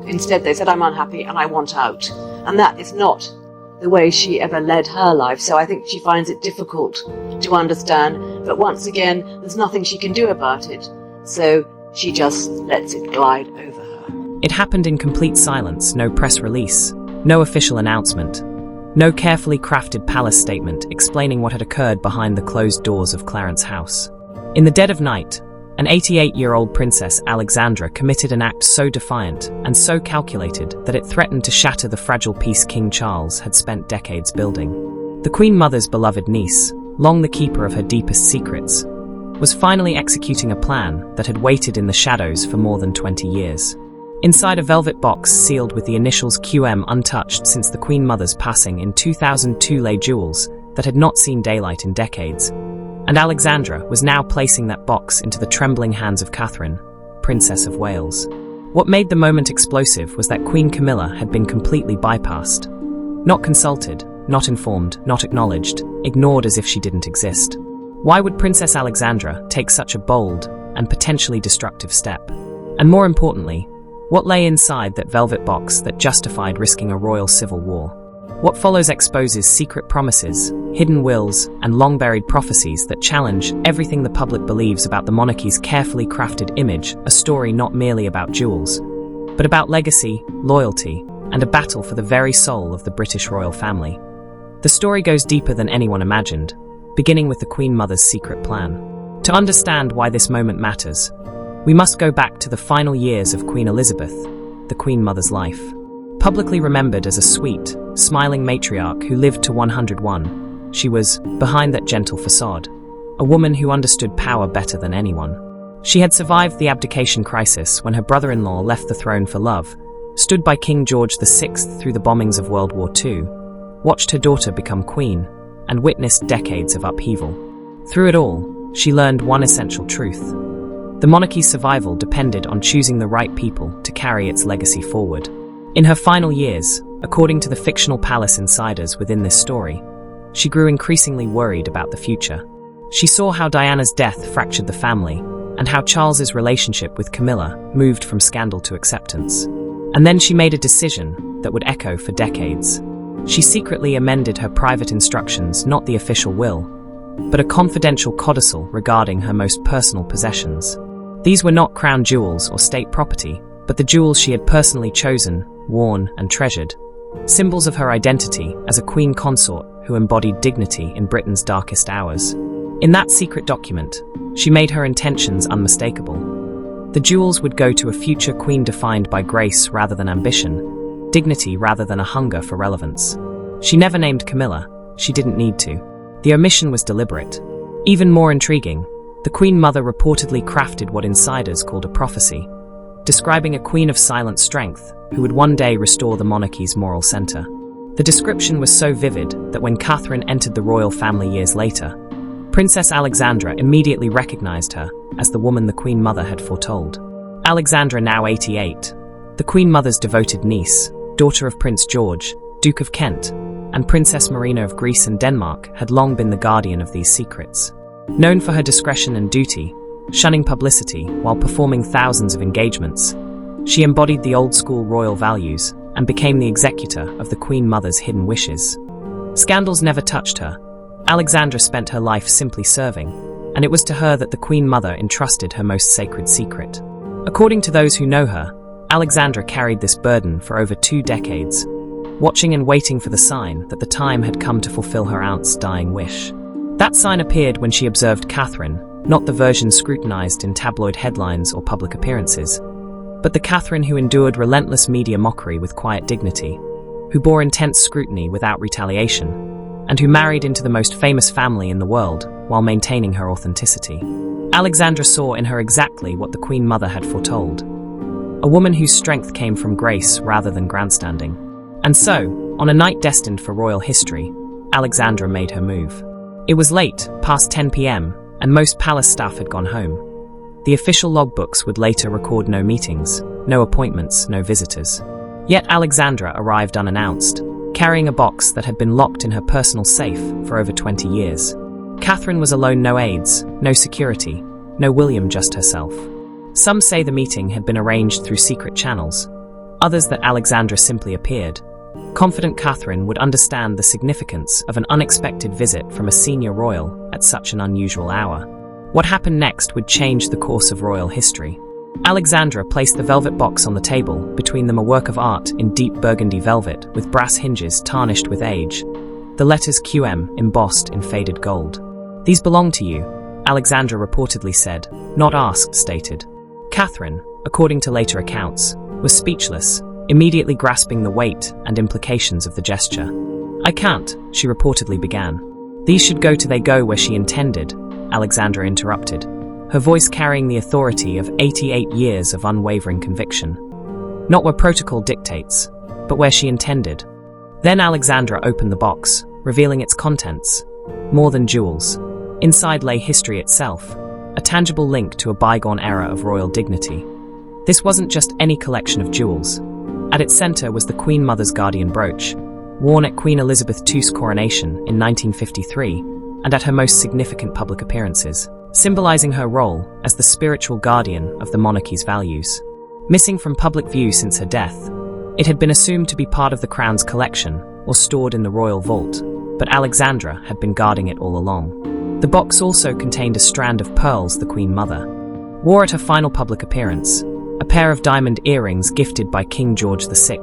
Instead, they said, I'm unhappy and I want out. And that is not the way she ever led her life. So I think she finds it difficult to understand. But once again, there's nothing she can do about it. So she just lets it glide over her. It happened in complete silence, no press release, no official announcement, no carefully crafted palace statement explaining what had occurred behind the closed doors of Clarence House. In the dead of night, an 88-year-old Princess Alexandra committed an act so defiant and so calculated that it threatened to shatter the fragile peace King Charles had spent decades building. The Queen Mother's beloved niece, long the keeper of her deepest secrets, was finally executing a plan that had waited in the shadows for more than 20 years. Inside a velvet box sealed with the initials QM untouched since the Queen Mother's passing in 2002 lay jewels that had not seen daylight in decades, and Alexandra was now placing that box into the trembling hands of Catherine, Princess of Wales. What made the moment explosive was that Queen Camilla had been completely bypassed. Not consulted, not informed, not acknowledged, ignored as if she didn't exist. Why would Princess Alexandra take such a bold and potentially destructive step? And more importantly, what lay inside that velvet box that justified risking a royal civil war? What follows exposes secret promises, hidden wills, and long-buried prophecies that challenge everything the public believes about the monarchy's carefully crafted image, a story not merely about jewels, but about legacy, loyalty, and a battle for the very soul of the British royal family. The story goes deeper than anyone imagined, beginning with the Queen Mother's secret plan. To understand why this moment matters, we must go back to the final years of Queen Elizabeth, the Queen Mother's life. Publicly remembered as a sweet, smiling matriarch who lived to 101, she was, behind that gentle facade, a woman who understood power better than anyone. She had survived the abdication crisis when her brother-in-law left the throne for love, stood by King George VI through the bombings of World War II, watched her daughter become queen, and witnessed decades of upheaval. Through it all, she learned one essential truth. The monarchy's survival depended on choosing the right people to carry its legacy forward. In her final years, according to the fictional palace insiders within this story, she grew increasingly worried about the future. She saw how Diana's death fractured the family, and how Charles's relationship with Camilla moved from scandal to acceptance. And then she made a decision that would echo for decades. She secretly amended her private instructions, not the official will, but a confidential codicil regarding her most personal possessions. These were not crown jewels or state property, but the jewels she had personally chosen, worn, and treasured, symbols of her identity as a queen consort who embodied dignity in Britain's darkest hours. In that secret document, she made her intentions unmistakable. The jewels would go to a future queen defined by grace rather than ambition, dignity rather than a hunger for relevance. She never named Camilla. She didn't need to. The omission was deliberate. Even more intriguing, the Queen Mother reportedly crafted what insiders called a prophecy, describing a queen of silent strength who would one day restore the monarchy's moral center. The description was so vivid that when Catherine entered the royal family years later, Princess Alexandra immediately recognized her as the woman the Queen Mother had foretold. Alexandra, now 88, the Queen Mother's devoted niece, daughter of Prince George, Duke of Kent, and Princess Marina of Greece and Denmark, had long been the guardian of these secrets. Known for her discretion and duty, shunning publicity while performing thousands of engagements, she embodied the old-school royal values and became the executor of the Queen Mother's hidden wishes. Scandals never touched her. Alexandra spent her life simply serving, and it was to her that the Queen Mother entrusted her most sacred secret. According to those who know her, Alexandra carried this burden for over 2 decades, watching and waiting for the sign that the time had come to fulfill her aunt's dying wish. That sign appeared when she observed Catherine, not the version scrutinized in tabloid headlines or public appearances, but the Catherine who endured relentless media mockery with quiet dignity, who bore intense scrutiny without retaliation, and who married into the most famous family in the world while maintaining her authenticity. Alexandra saw in her exactly what the Queen Mother had foretold, a woman whose strength came from grace rather than grandstanding. And so, on a night destined for royal history, Alexandra made her move. It was late, past 10 p.m., and most palace staff had gone home. The official logbooks would later record no meetings, no appointments, no visitors. Yet Alexandra arrived unannounced, carrying a box that had been locked in her personal safe for over 20 years. Catherine was alone, no aides, no security, no William, just herself. Some say the meeting had been arranged through secret channels. others that Alexandra simply appeared. Confident Catherine would understand the significance of an unexpected visit from a senior royal at such an unusual hour. What happened next would change the course of royal history. Alexandra placed the velvet box on the table, between them a work of art in deep burgundy velvet with brass hinges tarnished with age, the letters QM embossed in faded gold. "These belong to you," Alexandra reportedly said, not asked, stated. Catherine, according to later accounts, was speechless, immediately grasping the weight and implications of the gesture. "I can't," she reportedly began. "These should go to they go where she intended," Alexandra interrupted, her voice carrying the authority of 88 years of unwavering conviction. "Not where protocol dictates, but where she intended." Then Alexandra opened the box, revealing its contents. More than jewels. Inside lay history itself, a tangible link to a bygone era of royal dignity. This wasn't just any collection of jewels. At its center was the Queen Mother's guardian brooch, worn at Queen Elizabeth II's coronation in 1953 and at her most significant public appearances, symbolizing her role as the spiritual guardian of the monarchy's values. Missing from public view since her death, it had been assumed to be part of the crown's collection or stored in the royal vault, but Alexandra had been guarding it all along. The box also contained a strand of pearls the Queen Mother wore at her final public appearance, a pair of diamond earrings gifted by King George VI,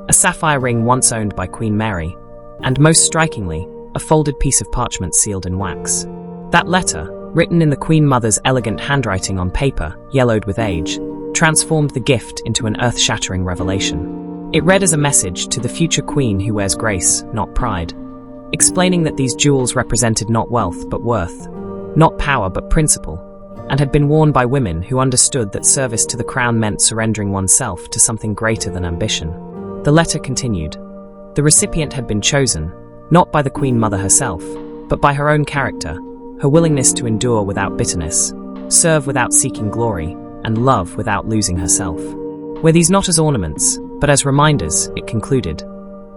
a sapphire ring once owned by Queen Mary, and most strikingly, a folded piece of parchment sealed in wax. That letter, written in the Queen Mother's elegant handwriting on paper, yellowed with age, transformed the gift into an earth-shattering revelation. It read as a message to the future queen who wears grace, not pride, explaining that these jewels represented not wealth but worth, not power but principle, and had been worn by women who understood that service to the crown meant surrendering oneself to something greater than ambition. The letter continued. The recipient had been chosen, not by the Queen Mother herself, but by her own character, her willingness to endure without bitterness, serve without seeking glory, and love without losing herself. Wear these not as ornaments, but as reminders, it concluded.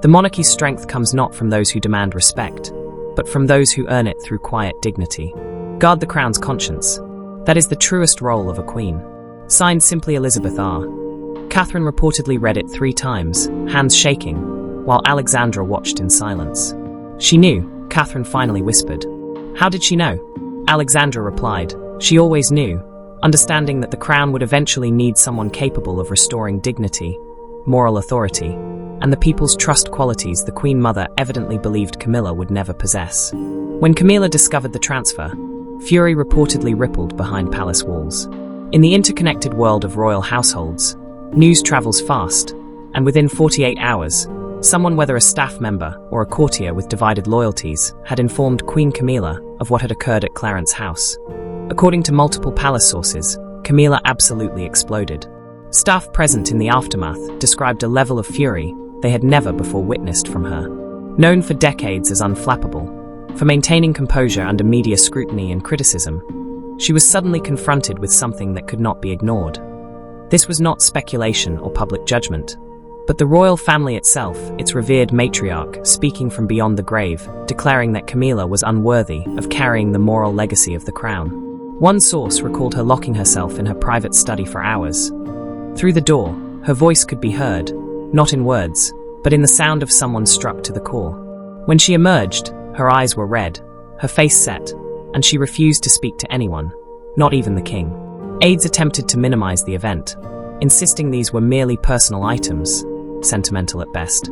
The monarchy's strength comes not from those who demand respect, but from those who earn it through quiet dignity. Guard the crown's conscience. That is the truest role of a queen. Signed simply Elizabeth R. Catherine reportedly read it 3 times, hands shaking, while Alexandra watched in silence. "She knew," Catherine finally whispered. "How did she know?" Alexandra replied, "She always knew, understanding that the crown would eventually need someone capable of restoring dignity, moral authority, and the people's trust, qualities the Queen Mother evidently believed Camilla would never possess." When Camilla discovered the transfer, fury reportedly rippled behind palace walls. In the interconnected world of royal households, news travels fast, and within 48 hours, someone, whether a staff member or a courtier with divided loyalties, had informed Queen Camilla of what had occurred at Clarence House. According to multiple palace sources, Camilla absolutely exploded. Staff present in the aftermath described a level of fury they had never before witnessed from her. Known for decades as unflappable, for maintaining composure under media scrutiny and criticism, she was suddenly confronted with something that could not be ignored. This was not speculation or public judgment, but the royal family itself, its revered matriarch, speaking from beyond the grave, declaring that Camilla was unworthy of carrying the moral legacy of the crown. One source recalled her locking herself in her private study for hours. Through the door, her voice could be heard, not in words, but in the sound of someone struck to the core. When she emerged, her eyes were red, her face set, and she refused to speak to anyone, not even the king. Aides attempted to minimize the event, insisting these were merely personal items, sentimental at best.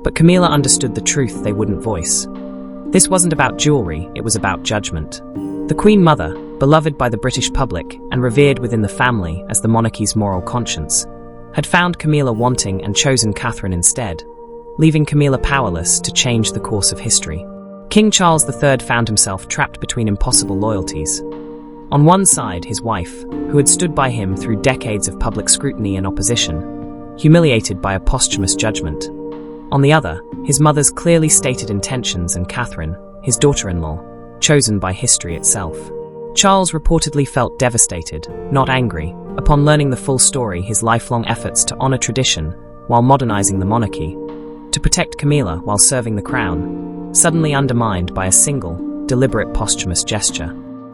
But Camilla understood the truth they wouldn't voice. This wasn't about jewelry, it was about judgment. The Queen Mother, beloved by the British public and revered within the family as the monarchy's moral conscience, had found Camilla wanting and chosen Catherine instead, leaving Camilla powerless to change the course of history. King Charles III found himself trapped between impossible loyalties. On one side, his wife, who had stood by him through decades of public scrutiny and opposition, humiliated by a posthumous judgment. On the other, his mother's clearly stated intentions, and Catherine, his daughter-in-law, chosen by history itself. Charles reportedly felt devastated, not angry, upon learning the full story, his lifelong efforts to honor tradition while modernizing the monarchy, to protect Camilla while serving the crown, suddenly undermined by a single, deliberate posthumous gesture.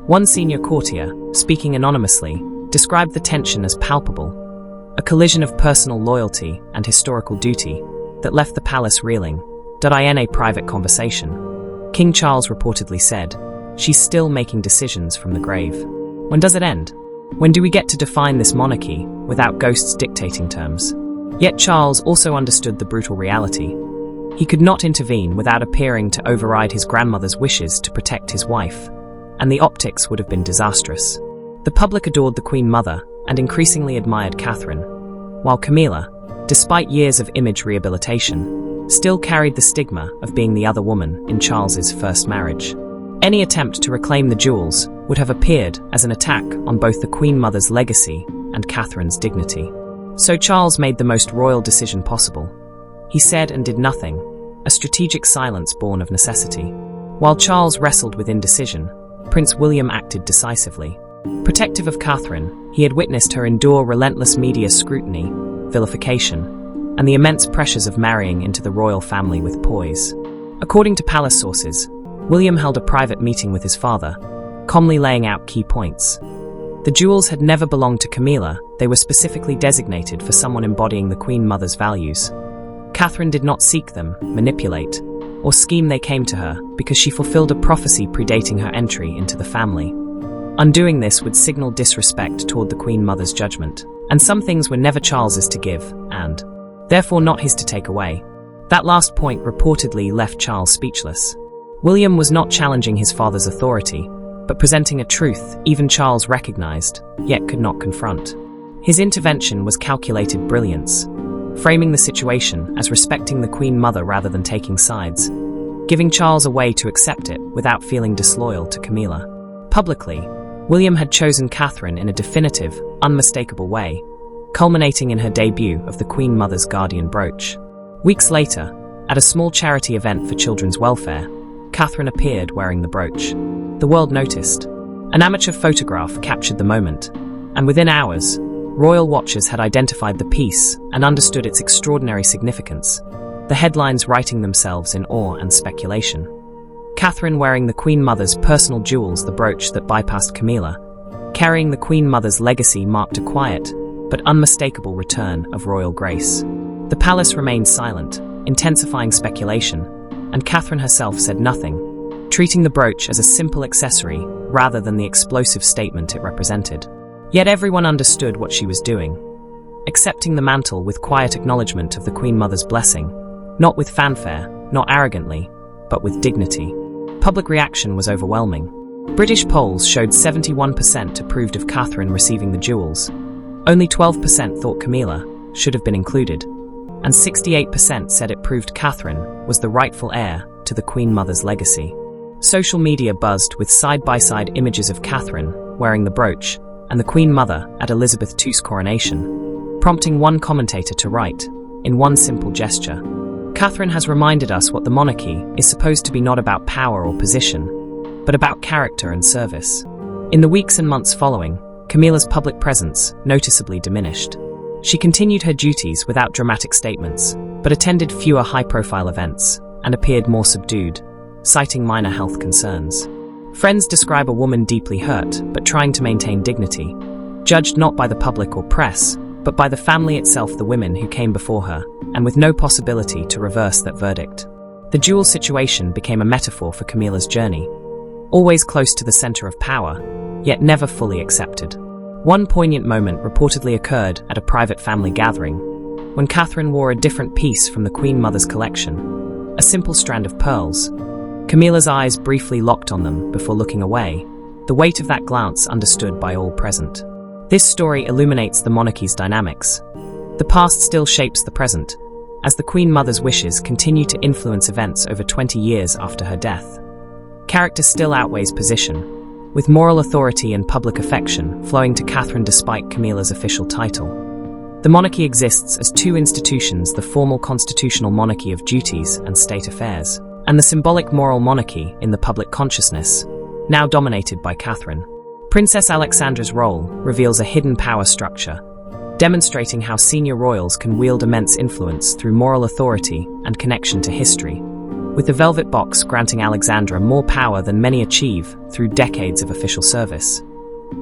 One senior courtier, speaking anonymously, described the tension as palpable. a collision of personal loyalty and historical duty that left the palace reeling. In a private conversation, King Charles reportedly said, "She's still making decisions from the grave. When does it end? When do we get to define this monarchy without ghosts dictating terms?" Yet Charles also understood the brutal reality. He could not intervene without appearing to override his grandmother's wishes to protect his wife, and the optics would have been disastrous. The public adored the Queen Mother and increasingly admired Catherine, while Camilla, despite years of image rehabilitation, still carried the stigma of being the other woman in Charles's first marriage. Any attempt to reclaim the jewels would have appeared as an attack on both the Queen Mother's legacy and Catherine's dignity. So Charles made the most royal decision possible. He said and did nothing, a strategic silence born of necessity. While Charles wrestled with indecision, Prince William acted decisively. Protective of Catherine, he had witnessed her endure relentless media scrutiny, vilification, and the immense pressures of marrying into the royal family with poise. According to palace sources, William held a private meeting with his father, calmly laying out key points. The jewels had never belonged to Camilla, they were specifically designated for someone embodying the Queen Mother's values. Catherine did not seek them, manipulate, or scheme. They came to her because she fulfilled a prophecy predating her entry into the family. Undoing this would signal disrespect toward the Queen Mother's judgment, and some things were never Charles's to give, and therefore not his to take away. That last point reportedly left Charles speechless. William was not challenging his father's authority, but presenting a truth even Charles recognized, yet could not confront. His intervention was calculated brilliance, framing the situation as respecting the Queen Mother rather than taking sides, giving Charles a way to accept it without feeling disloyal to Camilla. Publicly, William had chosen Catherine in a definitive, unmistakable way, culminating in her debut of the Queen Mother's guardian brooch. Weeks later, at a small charity event for children's welfare, Catherine appeared wearing the brooch. The world noticed. An amateur photograph captured the moment, and within hours, royal watchers had identified the piece and understood its extraordinary significance, the headlines writing themselves in awe and speculation. Catherine wearing the Queen Mother's personal jewels, the brooch that bypassed Camilla, carrying the Queen Mother's legacy marked a quiet, but unmistakable return of royal grace. The palace remained silent, intensifying speculation, and Catherine herself said nothing, treating the brooch as a simple accessory rather than the explosive statement it represented. Yet everyone understood what she was doing, accepting the mantle with quiet acknowledgement of the Queen Mother's blessing, not with fanfare, not arrogantly, but with dignity. Public reaction was overwhelming. British polls showed 71% approved of Catherine receiving the jewels. Only 12% thought Camilla should have been included, and 68% said it proved Catherine was the rightful heir to the Queen Mother's legacy. Social media buzzed with side-by-side images of Catherine wearing the brooch and the Queen Mother at Elizabeth II's coronation, prompting one commentator to write, in one simple gesture, "Catherine has reminded us what the monarchy is supposed to be, not about power or position, but about character and service." In the weeks and months following, Camilla's public presence noticeably diminished. She continued her duties without dramatic statements, but attended fewer high-profile events and appeared more subdued, citing minor health concerns. Friends describe a woman deeply hurt but trying to maintain dignity, judged not by the public or press, but by the family itself, the women who came before her, and with no possibility to reverse that verdict. The jewel situation became a metaphor for Camilla's journey, always close to the center of power, yet never fully accepted. One poignant moment reportedly occurred at a private family gathering, when Catherine wore a different piece from the Queen Mother's collection, a simple strand of pearls. Camilla's eyes briefly locked on them before looking away, the weight of that glance understood by all present. This story illuminates the monarchy's dynamics. The past still shapes the present, as the Queen Mother's wishes continue to influence events over 20 years after her death. Character still outweighs position, with moral authority and public affection flowing to Catherine despite Camilla's official title. The monarchy exists as two institutions: the formal constitutional monarchy of duties and state affairs, and the symbolic moral monarchy in the public consciousness, now dominated by Catherine. Princess Alexandra's role reveals a hidden power structure, demonstrating how senior royals can wield immense influence through moral authority and connection to history, with the Velvet Box granting Alexandra more power than many achieve through decades of official service.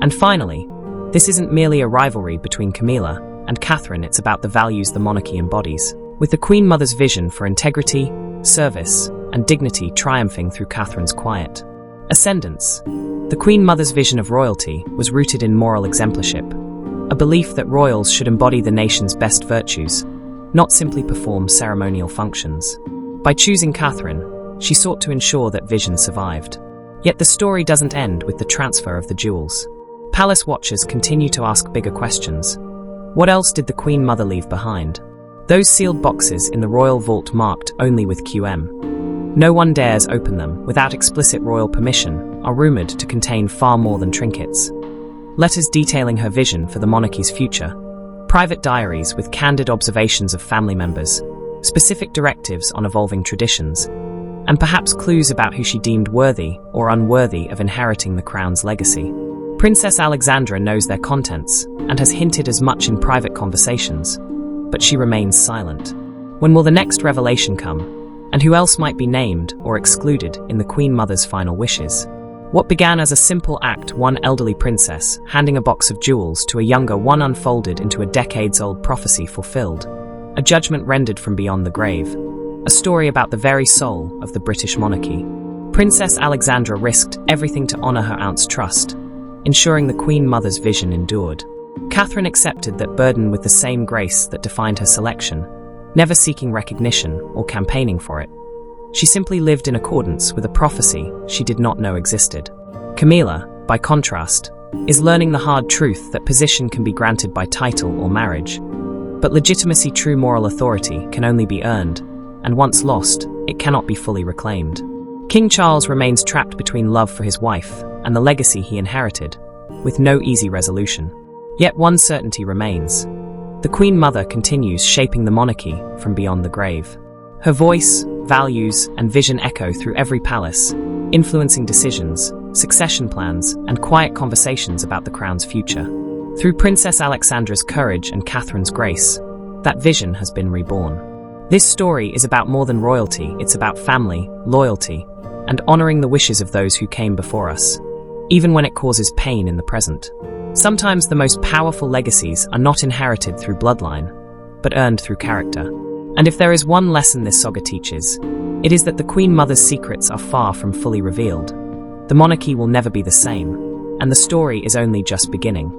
And finally, this isn't merely a rivalry between Camilla and Catherine, it's about the values the monarchy embodies, with the Queen Mother's vision for integrity, service, and dignity triumphing through Catherine's quiet ascendance. The Queen Mother's vision of royalty was rooted in moral exemplarship, a belief that royals should embody the nation's best virtues, not simply perform ceremonial functions. By choosing Catherine, she sought to ensure that vision survived. Yet the story doesn't end with the transfer of the jewels. Palace watchers continue to ask bigger questions. What else did the Queen Mother leave behind? Those sealed boxes in the royal vault marked only with QM. No one dares open them without explicit royal permission, are rumoured to contain far more than trinkets. Letters detailing her vision for the monarchy's future, private diaries with candid observations of family members, specific directives on evolving traditions, and perhaps clues about who she deemed worthy or unworthy of inheriting the crown's legacy. Princess Alexandra knows their contents and has hinted as much in private conversations, but she remains silent. When will the next revelation come? And who else might be named or excluded in the Queen Mother's final wishes? What began as a simple act, one elderly princess handing a box of jewels to a younger one, unfolded into a decades-old prophecy fulfilled, a judgment rendered from beyond the grave, a story about the very soul of the British monarchy. Princess Alexandra risked everything to honour her aunt's trust, ensuring the Queen Mother's vision endured. Catherine accepted that burden with the same grace that defined her selection, never seeking recognition or campaigning for it. She simply lived in accordance with a prophecy she did not know existed. Camilla, by contrast, is learning the hard truth that position can be granted by title or marriage, but legitimacy, true moral authority, can only be earned, and once lost, it cannot be fully reclaimed. King Charles remains trapped between love for his wife and the legacy he inherited, with no easy resolution. Yet one certainty remains. The Queen Mother continues shaping the monarchy from beyond the grave. Her voice, values, and vision echo through every palace, influencing decisions, succession plans, and quiet conversations about the crown's future. Through Princess Alexandra's courage and Catherine's grace, that vision has been reborn. This story is about more than royalty, it's about family, loyalty, and honoring the wishes of those who came before us, even when it causes pain in the present. Sometimes the most powerful legacies are not inherited through bloodline, but earned through character. And if there is one lesson this saga teaches, it is that the Queen Mother's secrets are far from fully revealed. The monarchy will never be the same, and the story is only just beginning.